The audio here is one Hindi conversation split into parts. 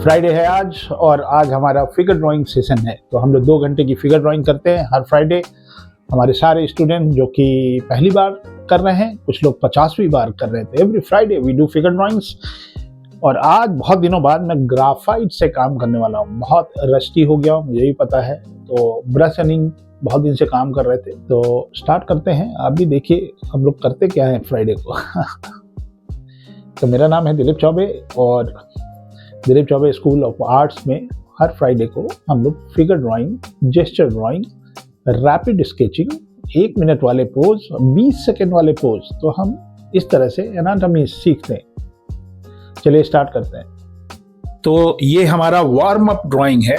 फ्राइडे है आज और आज हमारा फिगर ड्राइंग सेशन है। तो हम लोग 2 घंटे की फिगर ड्राइंग करते हैं हर फ्राइडे। हमारे सारे स्टूडेंट जो कि पहली बार कर रहे हैं, कुछ लोग 50वीं बार कर रहे थे। Every Friday we do figure drawings. और आज बहुत दिनों बाद मैं ग्राफाइट से काम करने वाला हूँ। बहुत रस्टी हो गया हूँ, मुझे भी पता है। तो ब्रश एंडिंग बहुत दिन से काम कर रहे थे, तो स्टार्ट करते हैं। आप भी देखिए हम लोग करते क्या है फ्राइडे को। तो मेरा नाम है दिलीप चौबे और Dilip Choubey school of arts में हर फ्राइडे को हम लोग figure drawing, gesture drawing, rapid sketching, 1 minute वाले पोज, 20 सेकेंड वाले पोज, तो हम इस तरह से एनाटॉमी सीखते हैं। चलिए स्टार्ट करते हैं। तो ये हमारा वार्म अप ड्राइंग है।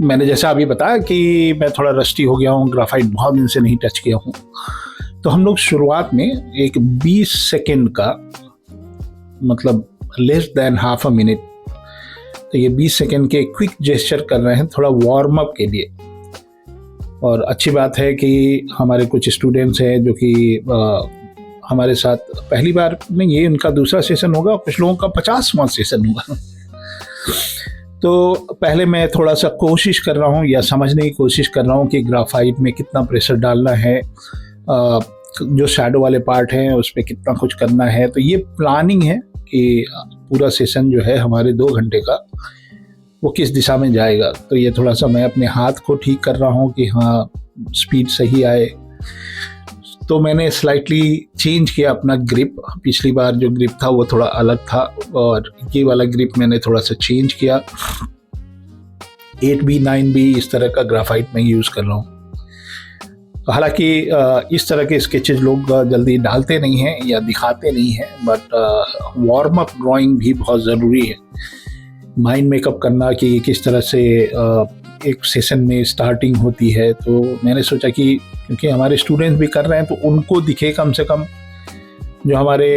मैंने जैसा अभी बताया कि मैं थोड़ा रस्टी हो गया हूँ, ग्राफाइट बहुत दिन से नहीं टच किया हूँ। तो हम लोग शुरुआत में एक 20 सेकेंड का, मतलब less than half a minute, तो ये 20 सेकेंड के क्विक जेस्चर कर रहे हैं थोड़ा वार्म अप के लिए। और अच्छी बात है कि हमारे कुछ स्टूडेंट्स हैं जो कि हमारे साथ पहली बार नहीं, ये उनका दूसरा सेशन होगा, कुछ लोगों का 50वां सेशन होगा। तो पहले मैं थोड़ा सा कोशिश कर रहा हूँ या समझने की कोशिश कर रहा हूँ कि ग्राफाइट में कितना प्रेशर डालना है, जो शैडो वाले पार्ट हैं उस पर कितना कुछ करना है। तो ये प्लानिंग है कि पूरा सेशन जो है हमारे 2 घंटे का वो किस दिशा में जाएगा। तो ये थोड़ा सा मैं अपने हाथ को ठीक कर रहा हूँ कि हाँ स्पीड सही आए। तो मैंने स्लाइटली चेंज किया अपना ग्रिप। पिछली बार जो ग्रिप था वो थोड़ा अलग था और ये वाला ग्रिप मैंने थोड़ा सा चेंज किया। 8B 9B इस तरह का ग्राफाइट मैं यूज़ कर रहा हूँ। हालांकि इस तरह के स्केचेज लोग जल्दी डालते नहीं हैं या दिखाते नहीं हैं, बट वार्म अप ड्राइंग भी बहुत ज़रूरी है। माइंड मेकअप करना कि किस तरह से एक सेशन में स्टार्टिंग होती है। तो मैंने सोचा कि क्योंकि हमारे स्टूडेंट्स भी कर रहे हैं तो उनको दिखे कम से कम, जो हमारे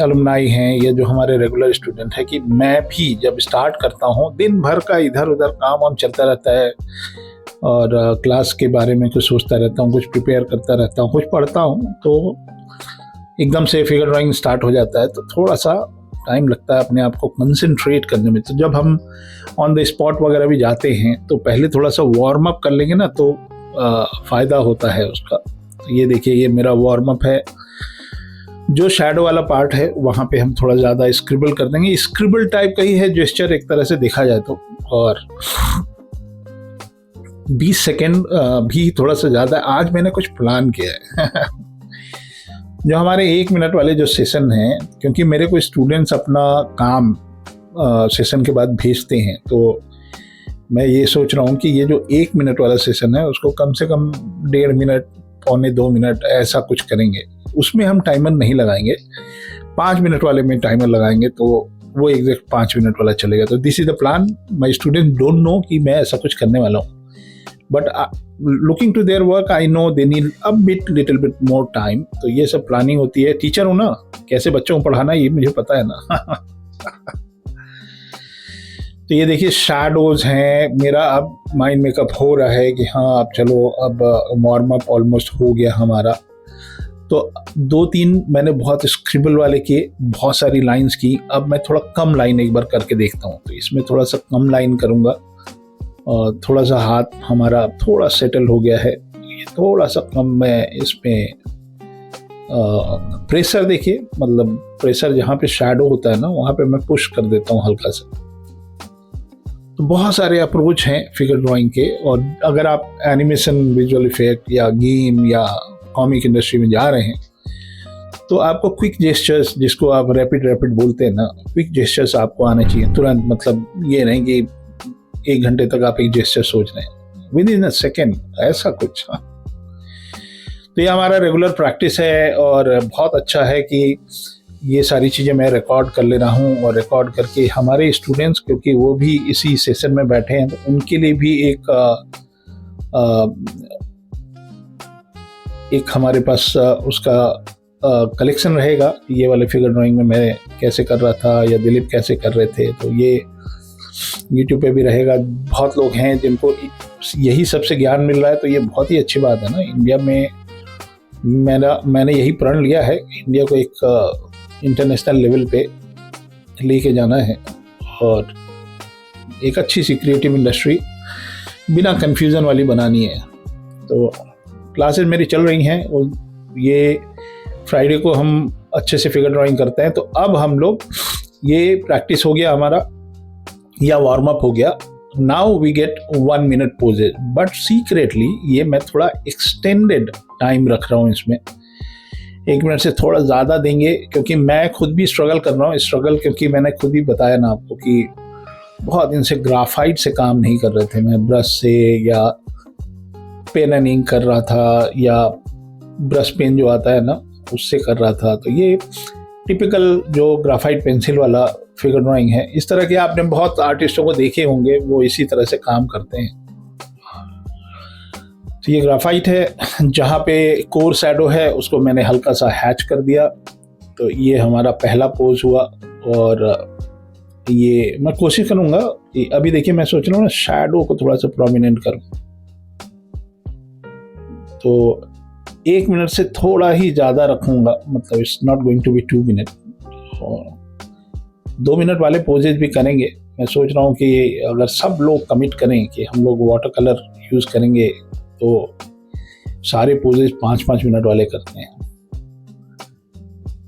अलुमनाई हैं या जो हमारे रेगुलर स्टूडेंट हैं, कि मैं भी जब स्टार्ट करता हूँ दिन भर का इधर उधर काम वाम चलता रहता है और क्लास के बारे में कुछ सोचता रहता हूँ, कुछ प्रिपेयर करता रहता हूँ, कुछ पढ़ता हूँ, तो एकदम से फिगर ड्राइंग स्टार्ट हो जाता है। तो थोड़ा सा टाइम लगता है अपने आप को कंसंट्रेट करने में। तो जब हम ऑन द स्पॉट वगैरह भी जाते हैं तो पहले थोड़ा सा वार्म अप कर लेंगे ना, तो फ़ायदा होता है उसका। तो ये देखिए, ये मेरा वार्म अप है। जो शैडो वाला पार्ट है वहाँ पे हम थोड़ा ज़्यादा स्क्रिबल कर देंगे। स्क्रिबल टाइप का ही है जेस्चर एक तरह से देखा जाए तो। और 20 सेकेंड भी थोड़ा सा ज़्यादा। आज मैंने कुछ प्लान किया है। जो हमारे 1 मिनट वाले जो सेशन हैं, क्योंकि मेरे को स्टूडेंट्स अपना काम सेशन के बाद भेजते हैं, तो मैं ये सोच रहा हूँ कि ये जो 1 मिनट वाला सेशन है उसको कम से कम 1.5 मिनट, 1.25 मिनट ऐसा कुछ करेंगे। उसमें हम टाइमर नहीं लगाएंगे, 5 मिनट वाले में टाइमर लगाएंगे, तो वो एग्जैक्ट 5 मिनट वाला चलेगा। तो this is the plan. My student don't know कि मैं ऐसा कुछ करने वाला हूँ, but looking to their work I know they need a little bit more time. तो ये सब प्लानिंग होती है। टीचर हूँ ना, कैसे बच्चों को पढ़ाना ये मुझे पता है ना। तो ये देखिए शैडोज हैं। मेरा अब माइंड मेकअप हो रहा है कि हाँ अब चलो, अब वार्म अप ऑलमोस्ट हो गया हमारा। तो 2-3 मैंने बहुत स्क्रिबल वाले किए, बहुत सारी लाइंस की। अब मैं थोड़ा कम लाइन एक बार करके देखता हूँ। तो इसमें थोड़ा सा कम लाइन करूँगा और थोड़ा सा हाथ हमारा थोड़ा सेटल हो गया है। ये थोड़ा सा कम मैं इसमें प्रेशर, देखिए मतलब प्रेशर जहाँ पे शैडो होता है ना वहाँ पे मैं पुश कर देता हूँ हल्का सा। तो बहुत सारे अप्रोच हैं फिगर ड्राइंग के। और अगर आप एनिमेशन, विजुअल इफेक्ट या गेम या कॉमिक इंडस्ट्री में जा रहे हैं तो आपको क्विक जेस्चर्स, जिसको आप रैपिड बोलते हैं ना, क्विक जेस्चर्स आपको आने चाहिए तुरंत। मतलब ये नहीं कि 1 घंटे तक आप एक जेस्चर सोच रहे हैं, विद इन अ सेकेंड, ऐसा कुछ। तो ये हमारा रेगुलर प्रैक्टिस है और बहुत अच्छा है कि ये सारी चीज़ें मैं रिकॉर्ड कर ले रहा हूँ। और रिकॉर्ड करके हमारे स्टूडेंट्स, क्योंकि वो भी इसी सेशन में बैठे हैं, तो उनके लिए भी एक हमारे पास उसका कलेक्शन रहेगा। ये वाले फिगर ड्राइंग में मैं कैसे कर रहा था या दिलीप कैसे कर रहे थे, तो ये YouTube पे भी रहेगा। बहुत लोग हैं जिनको यही सबसे ज्ञान मिल रहा है, तो ये बहुत ही अच्छी बात है ना। इंडिया में मैंने यही प्रण लिया है, इंडिया को एक इंटरनेशनल लेवल पे लेके जाना है। और एक अच्छी सी क्रिएटिव इंडस्ट्री बिना कन्फ्यूज़न वाली बनानी है। तो क्लासेस मेरी चल रही हैं और ये फ्राइडे को हम अच्छे से फिगर ड्राइंग करते हैं। तो अब हम लोग ये प्रैक्टिस हो गया हमारा या वार्म अप हो गया। Now we get 1 minute poses, but secretly ये मैं थोड़ा एक्सटेंडेड टाइम रख रहा हूँ इसमें। 1 मिनट से थोड़ा ज़्यादा देंगे क्योंकि मैं खुद भी स्ट्रगल कर रहा हूँ। क्योंकि मैंने खुद ही बताया ना आपको कि बहुत दिन से ग्राफाइट से काम नहीं कर रहे थे, मैं ब्रश से या पेन एंड इंक कर रहा था या ब्रश पेन जो आता है ना उससे कर रहा था। तो ये टिपिकल जो ग्राफाइट पेंसिल वाला फिगर ड्राइंग है। इस तरह के आपने बहुत आर्टिस्टों को देखे होंगे, वो इसी तरह से काम करते हैं। तो ये ग्राफाइट है, जहाँ पे कोर शैडो है उसको मैंने हल्का सा हैच कर दिया। तो ये हमारा पहला पोज हुआ और ये मैं कोशिश करूँगा कि अभी देखिए मैं सोच रहा हूँ ना शैडो को थोड़ा सा प्रोमिनेंट करूँ। तो 1 मिनट से थोड़ा ही ज़्यादा रखूँगा, मतलब it's not going to be 2 minute. 2 minute वाले पोजेज भी करेंगे। मैं सोच रहा हूँ कि अगर सब लोग कमिट करें कि हम लोग वाटर कलर यूज़ करेंगे तो सारे पोजेज 5-5 मिनट वाले करते हैं,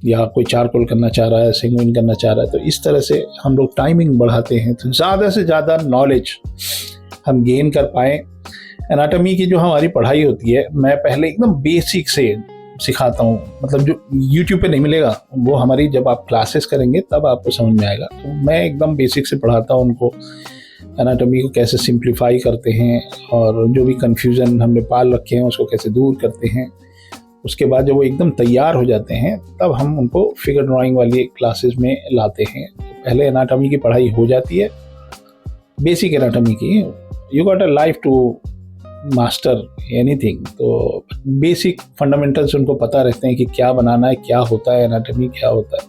या कोई चारकोल करना चाह रहा है, सेंगुइन करना चाह रहा है, तो इस तरह से हम लोग टाइमिंग बढ़ाते हैं तो ज़्यादा से ज़्यादा नॉलेज हम गेन कर पाएँ। एनाटॉमी की जो हमारी पढ़ाई होती है, मैं पहले एकदम बेसिक से सिखाता हूँ, मतलब जो यूट्यूब पे नहीं मिलेगा वो हमारी जब आप क्लासेस करेंगे तब आपको समझ में आएगा। तो मैं एकदम बेसिक से पढ़ाता हूँ उनको, एनाटॉमी को कैसे सिंप्लीफाई करते हैं और जो भी कन्फ्यूज़न हमने पाल रखे हैं उसको कैसे दूर करते हैं। उसके बाद जब वो एकदम तैयार हो जाते हैं तब हम उनको फिगर ड्राइंग वाली क्लासेस में लाते हैं। पहले एनाटॉमी की पढ़ाई हो जाती है, बेसिक एनाटॉमी की। You got a life to master anything, तो बेसिक फंडामेंटल्स उनको पता रहते हैं कि क्या बनाना है, क्या होता है एनाटॉमी, क्या होता है।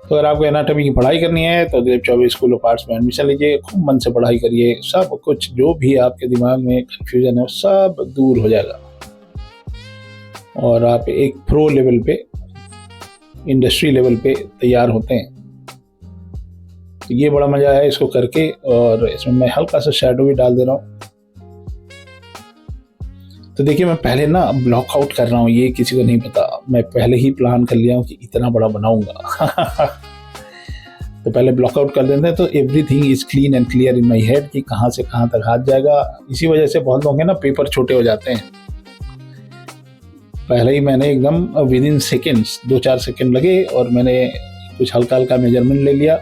तो अगर आपको एनाटॉमी की पढ़ाई करनी है तो Dilip Choubey school of arts में एडमिशन लीजिए, खूब मन से पढ़ाई करिए। सब कुछ जो भी आपके दिमाग में कन्फ्यूजन है वो सब दूर हो जाएगा और आप एक प्रो लेवल पे, इंडस्ट्री लेवल पे तैयार होते हैं। तो ये बड़ा मज़ा आया इसको करके, और इसमें मैं हल्का सा शैडो भी डाल दे रहा हूँ। तो देखिए मैं पहले ना ब्लॉक आउट कर रहा हूँ, ये किसी को नहीं पता। मैं पहले ही प्लान कर लिया हूँ कि इतना बड़ा बनाऊंगा। तो पहले ब्लॉक आउट कर देते हैं तो everything is clean and clear in my head कि कहाँ से कहाँ तक हाथ जाएगा। इसी वजह से बहुत लोग हैं ना पेपर छोटे हो जाते हैं। पहले ही मैंने एकदम विद इन सेकेंड्स, 2-4 सेकेंड लगे और मैंने कुछ हल्का हल्का मेजरमेंट ले लिया।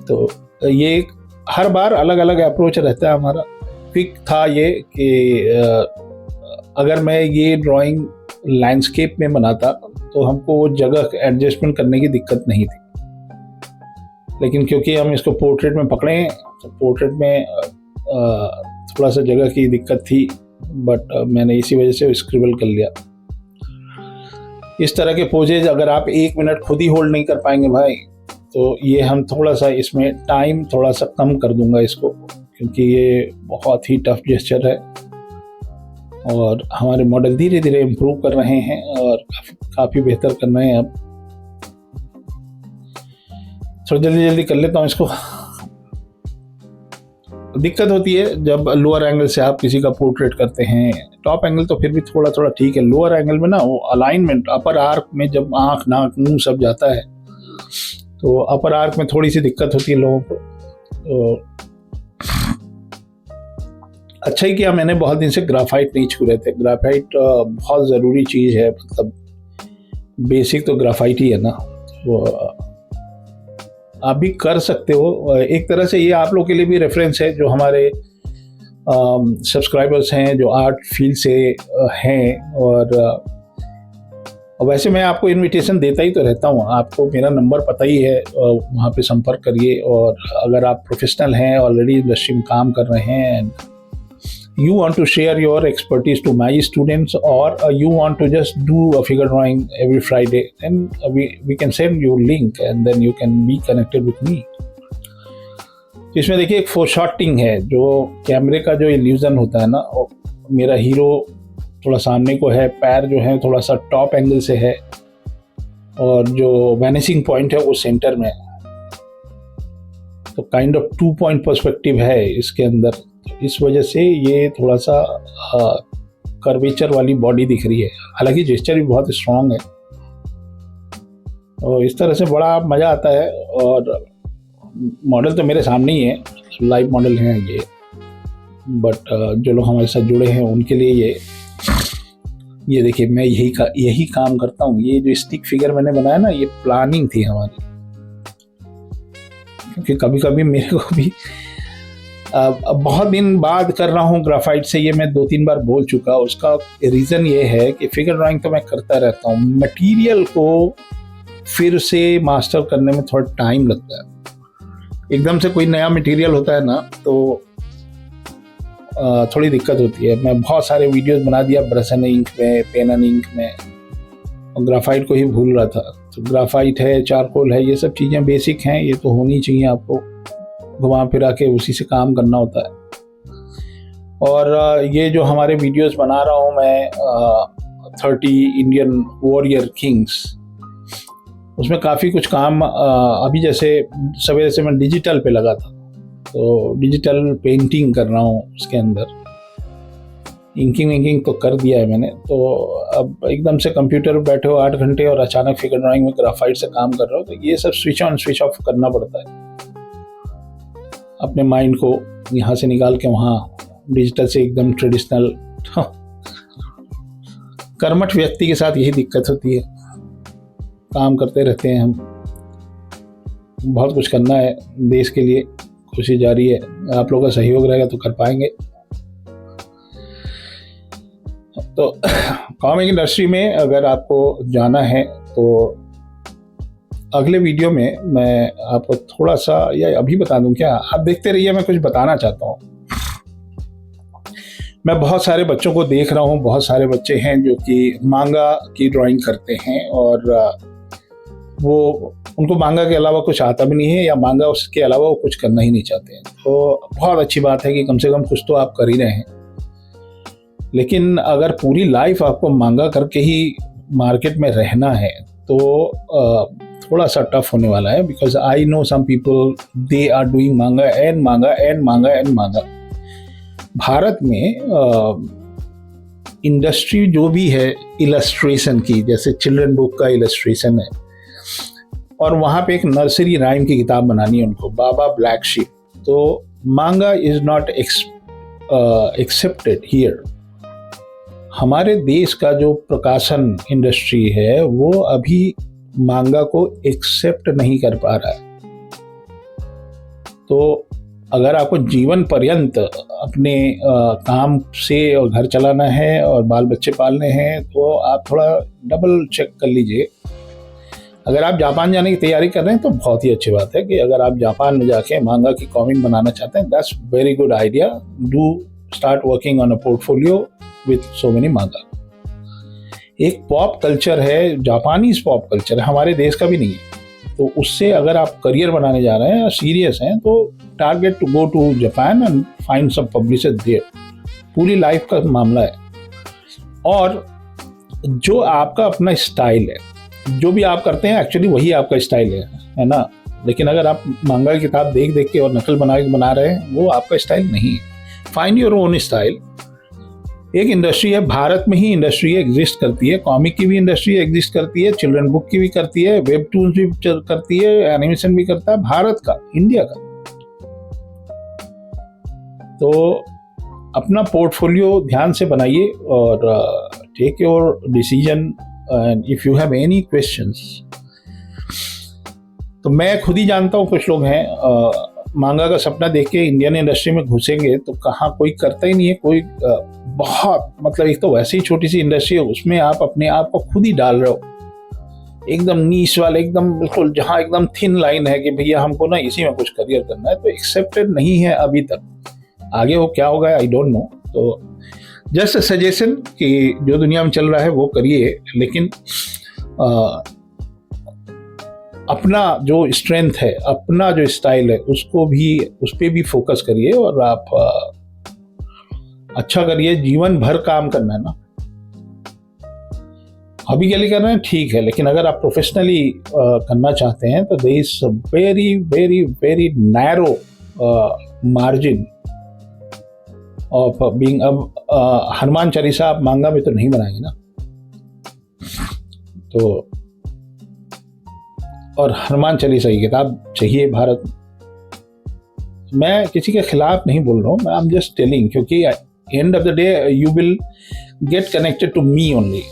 तो ये हर बार अलग अलग अप्रोच रहता है हमारा। क्विक था ये कि अगर मैं ये ड्राइंग लैंडस्केप में बनाता तो हमको वो जगह एडजस्टमेंट करने की दिक्कत नहीं थी, लेकिन क्योंकि हम इसको पोर्ट्रेट में पकड़े हैं तो पोर्ट्रेट में थोड़ा सा जगह की दिक्कत थी, बट मैंने इसी वजह से स्क्रिबल कर लिया। इस तरह के पोजेज अगर आप 1 मिनट खुद ही होल्ड नहीं कर पाएंगे भाई, तो ये हम थोड़ा सा इसमें टाइम थोड़ा सा कम कर दूंगा इसको, क्योंकि ये बहुत ही टफ जेस्चर है और हमारे मॉडल धीरे धीरे इम्प्रूव कर रहे हैं और काफ़ी बेहतर कर रहे हैं। अब थोड़ा जल्दी जल्दी कर लेता हूँ इसको। दिक्कत होती है जब लोअर एंगल से आप किसी का पोर्ट्रेट करते हैं। टॉप एंगल तो फिर भी थोड़ा थोड़ा ठीक है, लोअर एंगल में ना वो अलाइनमेंट अपर आर्क में जब आँख नाक मुंह सब जाता है तो अपर आर्क में थोड़ी सी दिक्कत होती है लोगों को। तो अच्छा ही किया मैंने बहुत दिन से ग्राफाइट नहीं छू रहे थे। ग्राफाइट बहुत ज़रूरी चीज़ है, मतलब बेसिक तो ग्राफाइट ही है ना। वो आप भी कर सकते हो एक तरह से। ये आप लोग के लिए भी रेफरेंस है जो हमारे सब्सक्राइबर्स हैं जो आर्ट फील्ड से हैं। और वैसे मैं आपको इनविटेशन देता ही तो रहता हूँ, आपको मेरा नंबर पता ही है, वहाँ पे संपर्क करिए। और अगर आप प्रोफेशनल हैं, ऑलरेडी इंडस्ट्री में काम कर रहे हैं, you want to share your expertise to my students, or you want to just do a figure drawing every Friday, then we can send you link and then you can be connected with me. इसमें देखिए एक फोरशॉटिंग है, जो कैमरे का जो इल्यूजन होता है ना, मेरा हीरो थोड़ा सामने को है, पैर जो है थोड़ा सा टॉप एंगल से है और जो वैनिशिंग पॉइंट है वो सेंटर में है। तो काइंड ऑफ 2 पॉइंट पर्सपेक्टिव है इसके अंदर। इस वजह से ये थोड़ा सा कर्वेचर वाली बॉडी दिख रही है, हालांकि जेस्चर भी बहुत स्ट्रांग है और इस तरह से बड़ा मज़ा आता है। और मॉडल तो मेरे सामने ही है, लाइव मॉडल हैं ये, बट जो लोग हमारे साथ जुड़े हैं उनके लिए ये देखिए मैं यही काम करता हूँ। ये जो स्टिक फिगर मैंने बनाया ना, ये प्लानिंग थी हमारी, क्योंकि कभी कभी मेरे को भी बहुत दिन बाद कर रहा हूँ ग्राफाइट से, ये मैं 2-3 बार बोल चुका। उसका रीज़न ये है कि फिगर ड्राइंग तो मैं करता रहता हूँ, मटेरियल को फिर से मास्टर करने में थोड़ा टाइम लगता है। एकदम से कोई नया मटेरियल होता है ना तो थोड़ी दिक्कत होती है। मैं बहुत सारे वीडियोस बना दिया ब्रश एंड इंक में, पेन एंड इंक में, और ग्राफाइट को ही भूल रहा था। तो ग्राफाइट है, चारकोल है, ये सब चीज़ें बेसिक हैं, ये तो होनी चाहिए। आपको घुमा फिरा के उसी से काम करना होता है। और ये जो हमारे वीडियोस बना रहा हूँ मैं 30 इंडियन वॉरियर किंग्स, उसमें काफ़ी कुछ काम अभी जैसे सवेरे से मैं डिजिटल पे लगा था, तो डिजिटल पेंटिंग कर रहा हूँ। उसके अंदर इंकिंग तो कर दिया है मैंने। तो अब एकदम से कंप्यूटर पर बैठे हो 8 घंटे और अचानक फिगर ड्राइंग में ग्राफाइट से काम कर रहे हो, तो ये सब स्विच ऑन स्विच ऑफ करना पड़ता है। अपने माइंड को यहाँ से निकाल के वहाँ डिजिटल से एकदम ट्रेडिशनल। कर्मठ व्यक्ति के साथ यही दिक्कत होती है, काम करते रहते हैं हम। बहुत कुछ करना है देश के लिए, कोशिश जारी है। आप लोगों का सहयोग रहेगा तो कर पाएंगे। तो कॉमिक इंडस्ट्री में अगर आपको जाना है तो अगले वीडियो में मैं आपको थोड़ा सा, या अभी बता दूं क्या, आप देखते रहिए। मैं कुछ बताना चाहता हूँ। मैं बहुत सारे बच्चों को देख रहा हूँ, बहुत सारे बच्चे हैं जो कि मांगा की ड्राइंग करते हैं और वो उनको मांगा के अलावा कुछ आता भी नहीं है, या मांगा उसके अलावा वो कुछ करना ही नहीं चाहते हैं। तो बहुत अच्छी बात है कि कम से कम कुछ तो आप कर ही रहे हैं। लेकिन अगर पूरी लाइफ आपको मांगा करके ही मार्केट में रहना है तो थोड़ा सा टफ होने वाला है। Because I know some people, they are doing manga and manga and manga and manga. Bharat में इंडस्ट्री जो भी है इलस्ट्रेशन की, जैसे चिल्ड्रन बुक का इलस्ट्रेशन है, और वहाँ पे एक नर्सरी राइम की किताब बनानी है उनको, बाबा ब्लैक शीप, तो मांगा इज नॉट एक्सेप्टेड हियर। हमारे देश का जो प्रकाशन इंडस्ट्री है वो अभी मांगा को एक्सेप्ट नहीं कर पा रहा है। तो अगर आपको जीवन पर्यंत अपने काम से और घर चलाना है और बाल बच्चे पालने हैं तो आप थोड़ा डबल चेक कर लीजिए। अगर आप जापान जाने की तैयारी कर रहे हैं तो बहुत ही अच्छी बात है कि अगर आप जापान में जाके मांगा की कॉमिक बनाना चाहते हैं, that's very good idea. Do start working on a portfolio with so many मांगा। एक पॉप कल्चर है, जापानीज पॉप कल्चर है, हमारे देश का भी नहीं है। तो उससे अगर आप करियर बनाने जा रहे हैं, सीरियस हैं, तो target to go to Japan and find some publishers there. पूरी लाइफ का मामला है। और जो आपका अपना स्टाइल है, जो भी आप करते हैं एक्चुअली वही आपका स्टाइल है ना। लेकिन अगर आप मांगा की किताब देख देख के और नकल बना रहे हैं, वो आपका स्टाइल नहीं है। Find your own style. एक इंडस्ट्री है, भारत में ही इंडस्ट्री एग्जिस्ट करती है, कॉमिक की भी इंडस्ट्री एग्जिस्ट करती है, चिल्ड्रन बुक की भी करती है, वेब टूल्स भी करती है, एनिमेशन भी करता है, भारत का, इंडिया का। तो अपना पोर्टफोलियो ध्यान से बनाइए और take your decision. And if you have any questions, तो मैं खुद ही जानता हूँ कुछ लोग हैं मांगा का सपना देख के इंडियन इंडस्ट्री में घुसेंगे तो कहाँ कोई करता ही नहीं है। कोई बहुत, मतलब एक तो वैसे ही छोटी सी इंडस्ट्री है, उसमें आप अपने आप को खुद ही डाल रहे हो एकदम नीच वाले, एकदम बिल्कुल जहाँ एकदम थिन लाइन है कि भैया हमको ना इसी में कुछ करियर करना है। तो एक्सेप्टेड नहीं है अभी तक। आगे वो क्या होगा आई डोंट नो। तो जस्ट सजेशन कि जो दुनिया में चल रहा है वो करिए, लेकिन अपना जो स्ट्रेंथ है, अपना जो स्टाइल है, उसको भी, उस पर भी फोकस करिए और आप अच्छा करिए। जीवन भर काम करना है ना, हॉबी के लिए कर रहे हैं ठीक है, लेकिन अगर आप प्रोफेशनली करना चाहते हैं तो there is very very very narrow margin of being. अब हनुमान चालीसा आप मांगा में तो नहीं बनाएंगे ना, तो और हनुमान चालीसा की किताब चाहिए भारत। मैं किसी के खिलाफ नहीं बोल रहा हूँ, आई एम जस्ट टेलिंग, क्योंकि end of the day you will get connected to me only.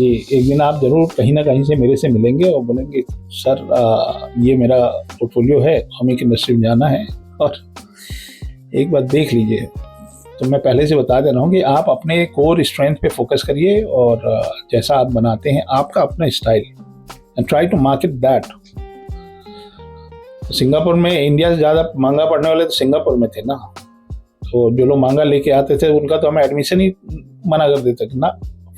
एक दिन आप जरूर कहीं ना कहीं से मेरे से मिलेंगे और बोलेंगे सर ये मेरा पोर्टफोलियो है, हमें एक इंडस्ट्री में जाना है और एक बार देख लीजिए। तो मैं पहले से बता दे रहा हूँ कि आप अपने कोर स्ट्रेंथ पे फोकस करिए और जैसा आप बनाते हैं आपका अपना style, and try to market that. Singapore में इंडिया से ज़्यादा महंगा पड़ने वाले तो सिंगापुर में थे ना, तो जो लोग महंगा लेके आते थे उनका तो हमें एडमिशन ही मना कर देते थे ना,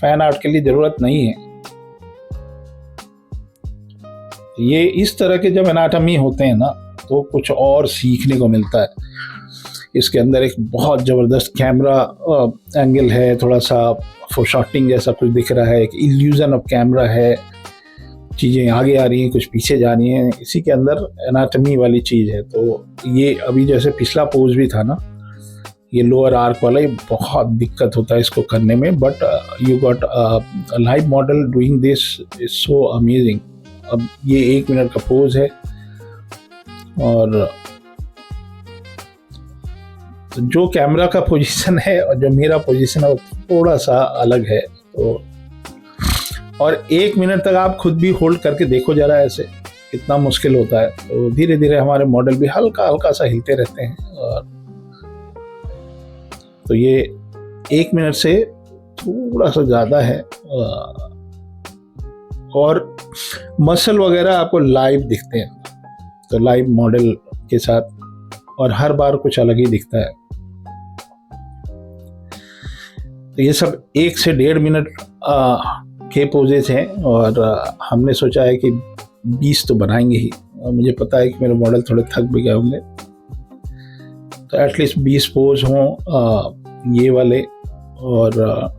फैन आर्ट के लिए ज़रूरत नहीं है। ये इस तरह के जब एनाटॉमी होते हैं ना तो कुछ और सीखने को मिलता है। इसके अंदर एक बहुत ज़बरदस्त कैमरा एंगल है, थोड़ा सा फोरशॉटिंग जैसा कुछ दिख रहा है, एक इल्यूजन ऑफ कैमरा है, चीज़ें आगे आ रही हैं कुछ पीछे जा रही हैं, इसी के अंदर एनाटॉमी वाली चीज़ है। तो ये अभी जैसे पिछला पोज भी था ना, ये लोअर आर्क वाला, ये बहुत दिक्कत होता है इसको करने में, but you got live model doing this is so amazing. अब ये 1 मिनट का पोज है और जो कैमरा का पोजीशन है और जो मेरा पोजीशन है वो थोड़ा सा अलग है। तो और 1 मिनट तक आप खुद भी होल्ड करके देखो जरा, ऐसे कितना मुश्किल होता है। तो धीरे धीरे हमारे मॉडल भी हल्का हल्का सा हिलते रहते हैं। और तो ये 1 मिनट से थोड़ा सा ज़्यादा है और मसल वगैरह आपको लाइव दिखते हैं, तो लाइव मॉडल के साथ, और हर बार कुछ अलग ही दिखता है। तो ये सब 1 से 1.5 मिनट के पोजेस हैं और हमने सोचा है कि 20 तो बनाएंगे ही, और मुझे पता है कि मेरे मॉडल थोड़े थक भी गए होंगे, तो एटलीस्ट 20 पोज हों ये वाले। और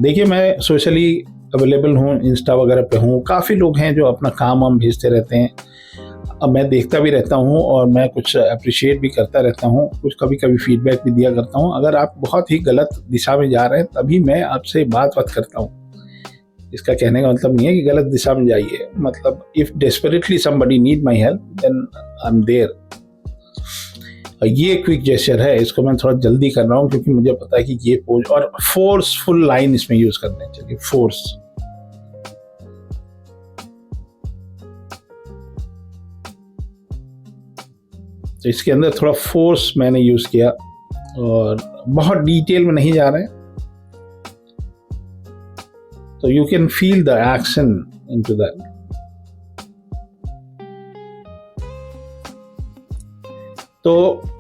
देखिए मैं सोशली अवेलेबल हूँ, इंस्टा वगैरह पे हूँ, काफ़ी लोग हैं जो अपना काम वाम भेजते रहते हैं। अब मैं देखता भी रहता हूँ और मैं कुछ अप्रिशिएट भी करता रहता हूँ, कुछ कभी कभी फीडबैक भी दिया करता हूँ। अगर आप बहुत ही गलत दिशा में जा रहे हैं तभी मैं आपसे बात करता हूँ। इसका कहने का मतलब नहीं है कि गलत दिशा में जाइए, मतलब if desperately somebody need my help then I am there. ये क्विक जेस्चर है, इसको मैं थोड़ा जल्दी कर रहा हूँ क्योंकि मुझे पता है कि ये पोज और फोर्सफुल लाइन इसमें यूज करने चाहिए, फोर्स। तो इसके अंदर थोड़ा फोर्स मैंने यूज किया और बहुत डिटेल में नहीं जा रहे हैं, तो you can feel the action into that. तो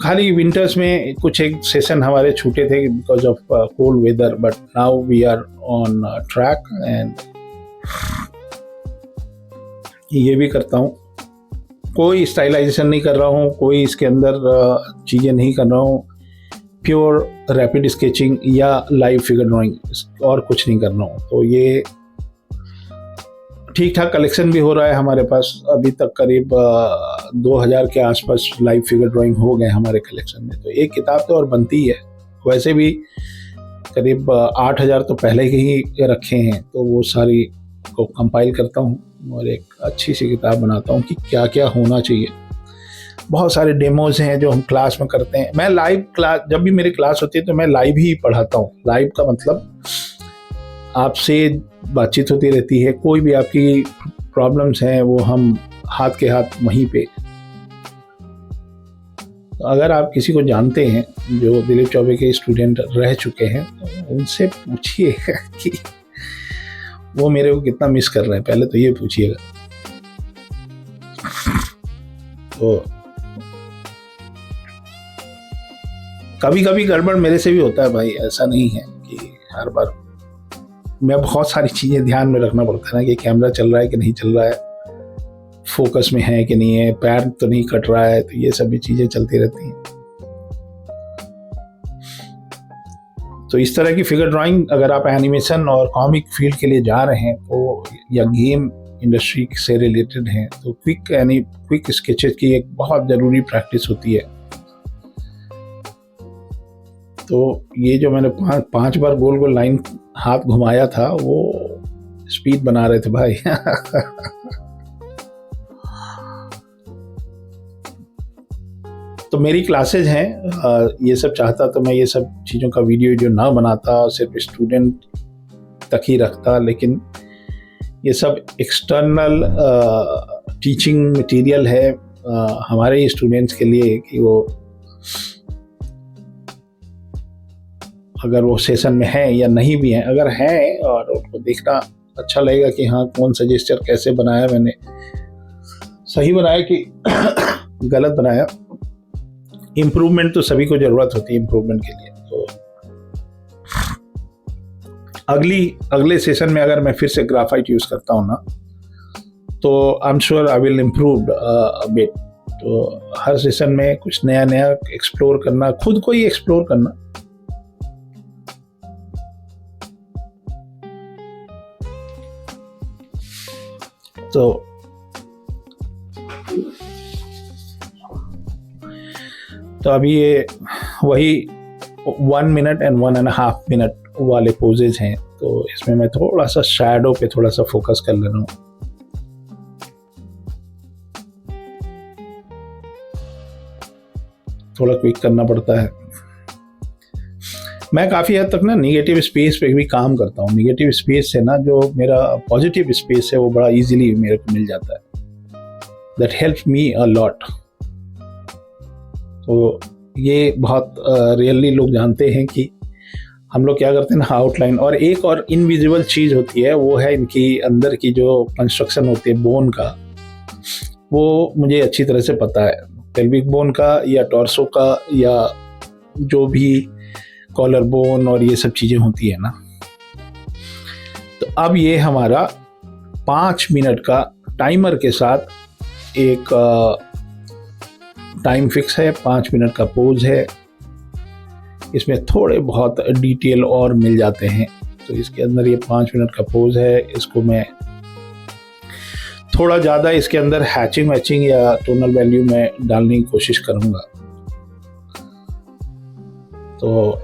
खाली विंटर्स में कुछ एक सेशन हमारे छूटे थे because of cold weather, but now we are on track and ये भी करता हूँ। कोई स्टाइलाइजेशन नहीं कर रहा हूँ, कोई इसके अंदर चीज़ें नहीं कर रहा हूँ, प्योर रैपिड स्केचिंग या लाइव फिगर ड्राइंग, और कुछ नहीं कर रहा हूँ। तो ये ठीक ठाक कलेक्शन भी हो रहा है हमारे पास, अभी तक करीब 2000 के आसपास लाइव फिगर ड्राइंग हो गए हमारे कलेक्शन में। तो एक किताब तो और बनती है, वैसे भी करीब 8000 तो पहले के ही रखे हैं, तो वो सारी को कंपाइल करता हूँ और एक अच्छी सी किताब बनाता हूँ कि क्या क्या होना चाहिए। बहुत सारे डेमोज हैं जो हम क्लास में करते हैं। मैं लाइव क्लास, जब भी मेरी क्लास होती है तो मैं लाइव ही पढ़ाता हूँ। लाइव का मतलब आपसे बातचीत होती रहती है, कोई भी आपकी प्रॉब्लम्स हैं वो हम हाथ के हाथ वहीं पे। तो अगर आप किसी को जानते हैं जो दिलीप चौबे के स्टूडेंट रह चुके हैं तो उनसे पूछिए कि वो मेरे को कितना मिस कर रहे हैं, पहले तो ये पूछिएगा। तो कभी कभी गड़बड़ मेरे से भी होता है भाई, ऐसा नहीं है कि हर बार। मैं बहुत सारी चीज़ें ध्यान में रखना पड़ता है ना कि कैमरा चल रहा है कि नहीं चल रहा है, फोकस में है कि नहीं है, पैर तो नहीं कट रहा है, तो ये सभी चीज़ें चलती रहती हैं। तो इस तरह की फिगर ड्राइंग अगर आप एनिमेशन और कॉमिक फील्ड के लिए जा रहे हैं तो, या गेम इंडस्ट्री से रिलेटेड हैं, तो क्विक स्केचेस की एक बहुत ज़रूरी प्रैक्टिस होती है। तो ये जो मैंने पांच बार गोल गोल लाइन हाथ घुमाया था, वो स्पीड बना रहे थे भाई। तो मेरी क्लासेज हैं, ये सब चाहता तो मैं ये सब चीज़ों का वीडियो जो ना बनाता, सिर्फ स्टूडेंट तक ही रखता, लेकिन ये सब एक्सटर्नल टीचिंग मटेरियल है हमारे स्टूडेंट्स के लिए, कि वो अगर वो सेशन में है या नहीं भी है, अगर है और उनको देखना अच्छा लगेगा कि हाँ कौन सा जेस्चर कैसे बनाया मैंने, सही बनाया कि गलत बनाया। इम्प्रूवमेंट तो सभी को ज़रूरत होती है इम्प्रूवमेंट के लिए। तो अगले सेशन में अगर मैं फिर से ग्राफाइट यूज़ करता हूँ ना, तो I am sure I will improve a bit. तो हर सेशन में कुछ नया नया एक्सप्लोर करना, खुद को ही एक्सप्लोर करना। तो अभी ये वही 1 मिनट एंड 1.5 मिनट वाले पोजेज हैं, तो इसमें मैं थोड़ा सा शैडो पे थोड़ा सा फोकस कर ले रहा हूँ। थोड़ा क्विक करना पड़ता है। मैं काफ़ी हद तक ना निगेटिव स्पेस पे भी काम करता हूँ। निगेटिव स्पेस से ना जो मेरा पॉजिटिव स्पेस है वो बड़ा इजीली मेरे को मिल जाता है। That helps me a lot. तो ये बहुत रियली लोग जानते हैं कि हम लोग क्या करते हैं ना, आउटलाइन। और एक और इनविजिबल चीज़ होती है, वो है इनकी अंदर की जो कंस्ट्रक्शन होती है बोन का, वो मुझे अच्छी तरह से पता है। पेल्विक बोन का या टॉर्सो का या जो भी कॉलर बोन और ये सब चीज़ें होती है ना। तो अब ये हमारा 5 मिनट का टाइमर के साथ एक टाइम फिक्स है, 5 मिनट का पोज है। इसमें थोड़े बहुत डिटेल और मिल जाते हैं। तो इसके अंदर ये 5 मिनट का पोज है। इसको मैं थोड़ा ज़्यादा इसके अंदर हैचिंग वैचिंग या टोनल वैल्यू में डालने की कोशिश करूँगा। तो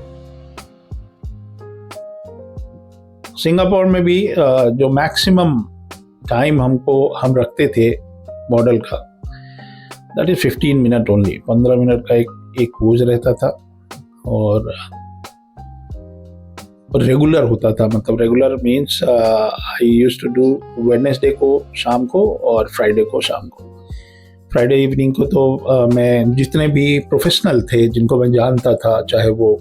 सिंगापुर में भी जो मैक्सिमम टाइम हम रखते थे मॉडल का, that is 15 minute only. 15 minute का एक पोज रहता था और रेगुलर होता था। मतलब regular means I used to do Wednesday को शाम को और फ्राइडे को शाम को। फ्राइडे इवनिंग को तो मैं जितने भी प्रोफेशनल थे जिनको मैं जानता था, चाहे वो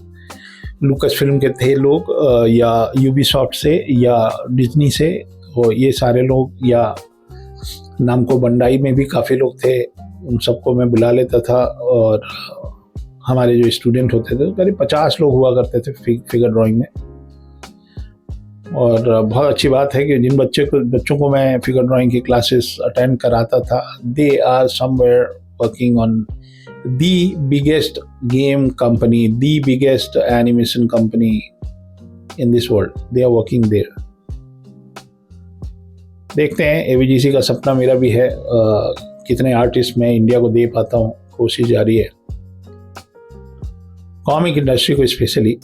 लुकस फिल्म के थे लोग या यूबीसॉफ्ट से या डिज्नी से, तो ये सारे लोग, या नामको बंडाई में भी काफ़ी लोग थे, उन सबको मैं बुला लेता था। और हमारे जो स्टूडेंट होते थे करीब 50 लोग हुआ करते थे फिगर ड्राइंग में। और बहुत अच्छी बात है कि जिन बच्चों को मैं फिगर ड्राइंग की क्लासेस अटेंड कराता था, they are somewhere working on the biggest game company, the biggest animation company in this world. They are working there. देखते हैं, एवीजीसी का सपना मेरा भी है। कितने आर्टिस्ट मैं इंडिया को दे पाता हूँ, कोशिश जारी है। कॉमिक इंडस्ट्री को स्पेशली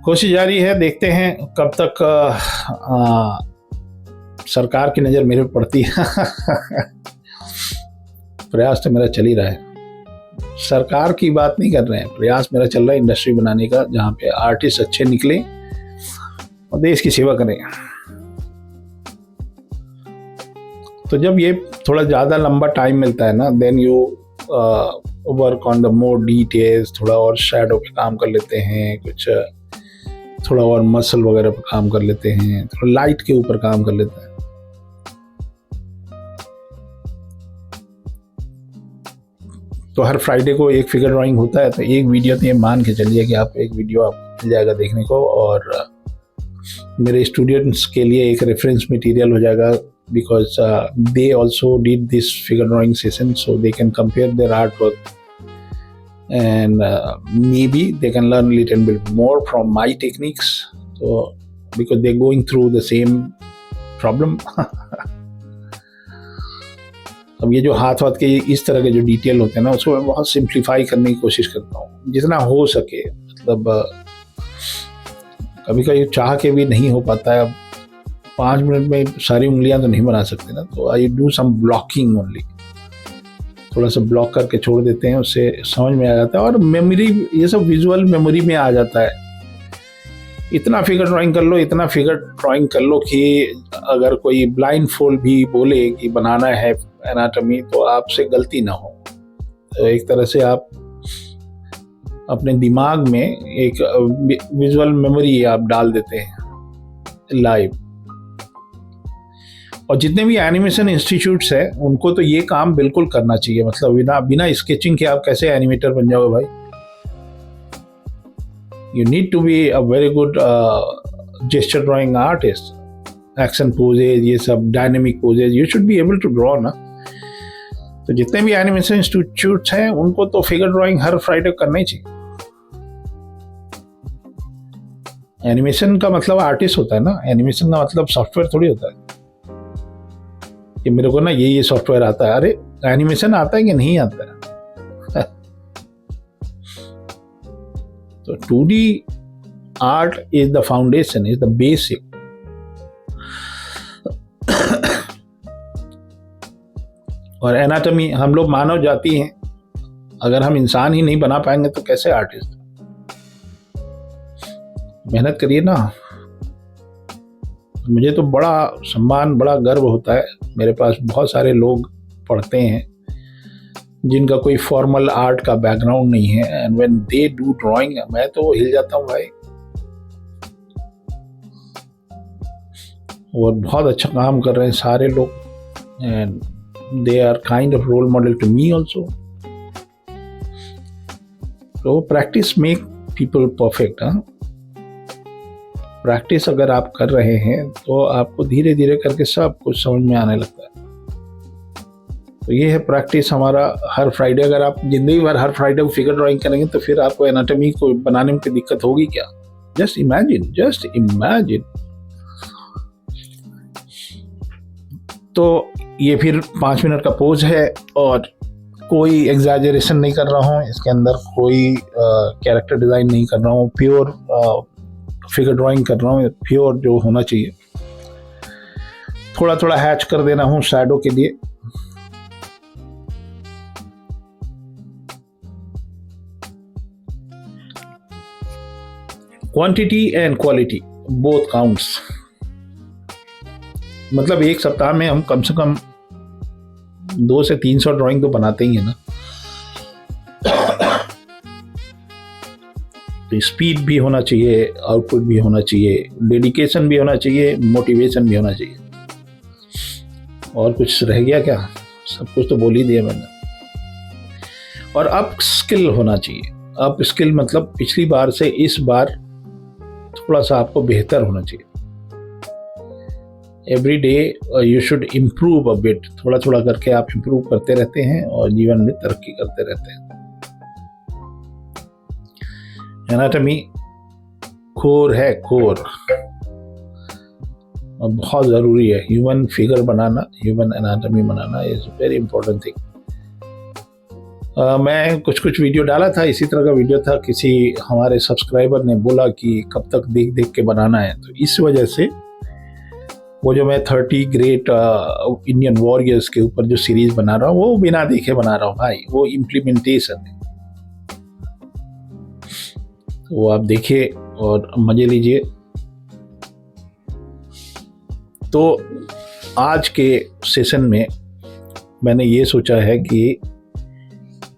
कोशिश जारी है। देखते हैं कब तक सरकार की नज़र मेरे पर पड़ती है। प्रयास तो मेरा चल ही रहा है। सरकार की बात नहीं कर रहे हैं, प्रयास मेरा चल रहा है इंडस्ट्री बनाने का, जहाँ पे आर्टिस्ट अच्छे निकले और देश की सेवा करें। तो जब ये थोड़ा ज़्यादा लंबा टाइम मिलता है ना, then you work on the more details. थोड़ा और शैडो पे काम कर लेते हैं, कुछ थोड़ा और मसल वगैरह पे काम कर लेते हैं, थोड़ा लाइट के ऊपर काम कर लेते हैं। तो हर फ्राइडे को एक फिगर ड्राइंग होता है, तो एक वीडियो तो ये मान के चलिए कि आप एक वीडियो आपको मिल जाएगा देखने को, और मेरे स्टूडेंट्स के लिए एक रेफरेंस मटेरियल हो जाएगा, because they also did this figure drawing session, so they can compare their art work and maybe they can learn a little bit more from my techniques, so because they're going through the same problem. अब ये जो हाथ के इस तरह के जो डिटेल होते हैं ना, उसको मैं बहुत सिंप्लीफाई करने की कोशिश करता हूँ जितना हो सके। मतलब कभी कभी चाह के भी नहीं हो पाता है। अब 5 मिनट में सारी उंगलियां तो नहीं बना सकते ना, तो I do some blocking only, थोड़ा सा ब्लॉक करके छोड़ देते हैं, उससे समझ में आ जाता है और मेमोरी, ये सब विजुअल मेमोरी में आ जाता है। इतना फिगर ड्राइंग कर लो, इतना फिगर ड्राइंग कर लो कि अगर कोई ब्लाइंड फोल्ड भी बोले कि बनाना है एनाटॉमी, तो आपसे गलती ना हो। तो एक तरह से आप अपने दिमाग में एक विजुअल मेमोरी आप डाल देते हैं लाइव। और जितने भी एनिमेशन इंस्टीट्यूट्स हैं उनको तो ये काम बिल्कुल करना चाहिए। मतलब बिना स्केचिंग के आप कैसे एनिमेटर बन जाओगे भाई? You need to be a very good gesture drawing artist. Action poses, ये सब dynamic poses, you should be able to draw ना। तो जितने भी एनिमेशन इंस्टीट्यूट्स हैं उनको तो फिगर ड्राइंग हर फ्राइडे करना ही चाहिए। एनिमेशन का मतलब आर्टिस्ट होता है ना, एनिमेशन का मतलब सॉफ्टवेयर थोड़ी होता है कि मेरे को ना ये सॉफ्टवेयर आता है। अरे एनिमेशन आता है कि नहीं आता है? तो 2D art is the foundation, is the basic. और एनाटॉमी, हम लोग मानव जाति हैं, अगर हम इंसान ही नहीं बना पाएंगे तो कैसे आर्टिस्ट? मेहनत करिए ना। मुझे तो बड़ा सम्मान, बड़ा गर्व होता है। मेरे पास बहुत सारे लोग पढ़ते हैं जिनका कोई फॉर्मल आर्ट का बैकग्राउंड नहीं है, and when they do drawing, मैं तो हिल जाता हूँ भाई। और बहुत अच्छा काम कर रहे हैं सारे लोग, and they are kind of role model to me also. तो practice make people perfect. Practice अगर आप कर रहे हैं तो आपको धीरे धीरे करके सब कुछ समझ में आने लगता है। तो ये है प्रैक्टिस हमारा हर फ्राइडे। अगर आप जिंदगी भर हर फ्राइडे को फिगर ड्राइंग करेंगे तो फिर आपको एनाटॉमी को बनाने में कोई दिक्कत होगी क्या? Just imagine. तो ये फिर 5 मिनट का पोज है और कोई एग्जैजरेशन नहीं कर रहा हूँ इसके अंदर, कोई कैरेक्टर डिज़ाइन नहीं कर रहा हूँ, प्योर फिगर ड्राइंग कर रहा हूँ, प्योर जो होना चाहिए। थोड़ा थोड़ा हैच कर देना हूँ शैडो के लिए। Quantity and quality both counts. मतलब एक सप्ताह में हम कम से कम 200 से 300 ड्राइंग तो बनाते ही है ना। तो स्पीड भी होना चाहिए, आउटपुट भी होना चाहिए, डेडिकेशन भी होना चाहिए, मोटिवेशन भी होना चाहिए। और कुछ रह गया क्या? सब कुछ तो बोल ही दिया मैंने। और अप स्किल होना चाहिए। अप स्किल मतलब पिछली बार से इस बार थोड़ा सा आपको बेहतर होना चाहिए। Every day you should improve a bit. थोड़ा थोड़ा करके आप इम्प्रूव करते रहते हैं और जीवन में तरक्की करते रहते हैं। एनाटॉमी कोर है, कोर, और बहुत ज़रूरी है। Human figure banana, human anatomy banana is very important thing. मैं कुछ वीडियो डाला था, इसी तरह का वीडियो था। किसी हमारे सब्सक्राइबर ने बोला कि कब तक देख देख के बनाना है, तो इस वजह से वो जो मैं 30 ग्रेट इंडियन वॉरियर्स के ऊपर जो सीरीज बना रहा हूँ वो बिना देखे बना रहा हूँ भाई। वो इम्प्लीमेंटेशन है, वो आप देखिए और मजे लीजिए। तो आज के सेशन में मैंने ये सोचा है कि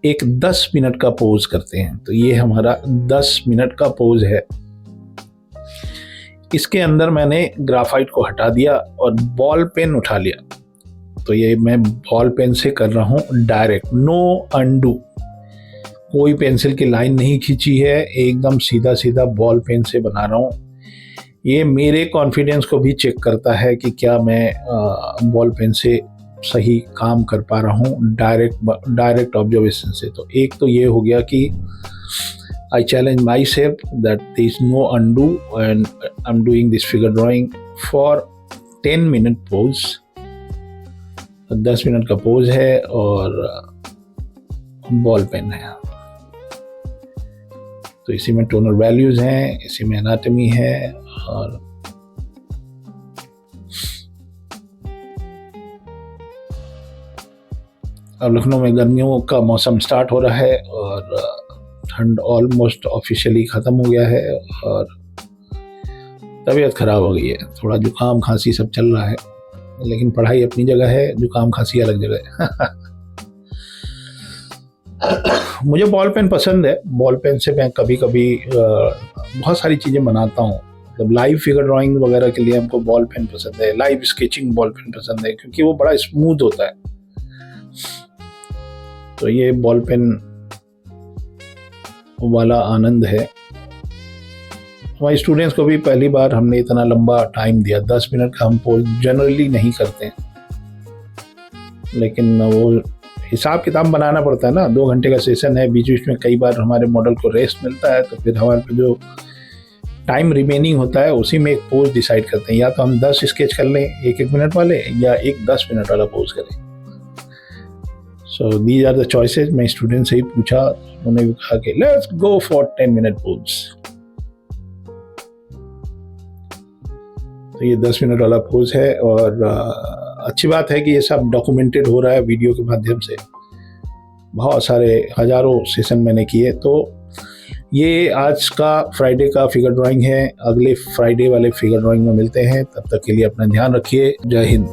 एक 10 मिनट का पोज करते हैं। तो ये हमारा 10 मिनट का पोज है। इसके अंदर मैंने ग्राफाइट को हटा दिया और बॉल पेन उठा लिया। तो ये मैं बॉल पेन से कर रहा हूँ डायरेक्ट, नो अंडू। कोई पेंसिल की लाइन नहीं खींची है, एकदम सीधा सीधा बॉल पेन से बना रहा हूँ। ये मेरे कॉन्फिडेंस को भी चेक करता है कि क्या मैं बॉल पेन से सही काम कर पा रहा हूँ डायरेक्ट ऑब्जर्वेशन से। तो एक तो ये हो गया कि I challenge myself that there is no undo and I'm doing this figure drawing for 10-minute pose। 10 minute का पोज है और बॉल पेन है। तो इसी में टोनल वैल्यूज हैं, इसी में एनाटमी है। और अब लखनऊ में गर्मियों का मौसम स्टार्ट हो रहा है और ठंड ऑलमोस्ट ऑफिशियली ख़त्म हो गया है और तबीयत ख़राब हो गई है, थोड़ा जुकाम खांसी सब चल रहा है। लेकिन पढ़ाई अपनी जगह है, जुकाम खांसी अलग जगह है। मुझे बॉल पेन पसंद है। बॉल पेन से मैं कभी कभी बहुत सारी चीज़ें बनाता हूँ। मतलब लाइव फिगर ड्राइंग वगैरह के लिए हमको बॉल पेन पसंद है, लाइव स्केचिंग बॉल पेन पसंद है, क्योंकि वो बड़ा स्मूथ होता है। तो ये बॉल पेन वाला आनंद है। हमारे स्टूडेंट्स को भी पहली बार हमने इतना लंबा टाइम दिया। 10 मिनट का हम पोज जनरली नहीं करते, लेकिन वो हिसाब किताब बनाना पड़ता है ना। 2 घंटे का सेशन है, बीच बीच में कई बार हमारे मॉडल को रेस्ट मिलता है, तो फिर हमारे पे जो टाइम रिमेनिंग होता है उसी में एक पोज डिसाइड करते हैं। या तो हम 10 स्केच कर लें 1-1 मिनट वाले, या एक 10 मिनट वाला पोज करें। So these are the choices. मैं स्टूडेंट से ही पूछा, उन्होंने भी कहा कि let's go for 10 minute pose. तो ये 10 मिनट वाला पोज है और अच्छी बात है कि ये सब डॉक्यूमेंटेड हो रहा है वीडियो के माध्यम से। बहुत सारे हजारों सेशन मैंने किए। तो ये आज का फ्राइडे का फिगर ड्राइंग है। अगले फ्राइडे वाले फिगर ड्राइंग में मिलते हैं। तब तक के लिए अपना ध्यान रखिए। जय हिंद।